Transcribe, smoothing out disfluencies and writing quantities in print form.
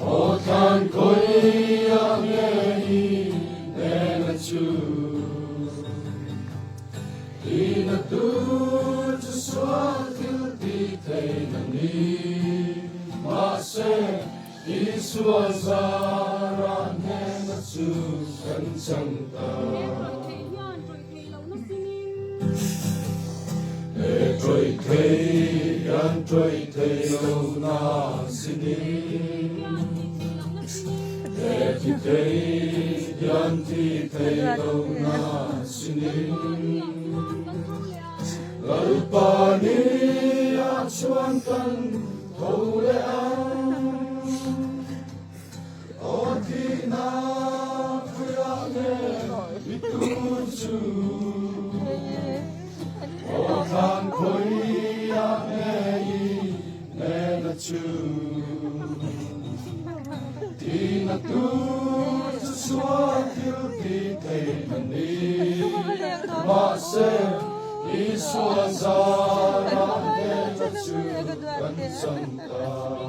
Otan koyang ei nena chu ina tu swahil ti thei nani ma se iswa zara nena chu kan chang ta e trôi thei yan trôi thei lâu na sinin Thi thei yan thi thei lâu na sinin gal pa ni a chuan kan thâu le ang o thi na phria ne tu chu o than khoi ya ne na chu Tina tu swahil ti thei nani ma se iswa zara ne chu kan sang ta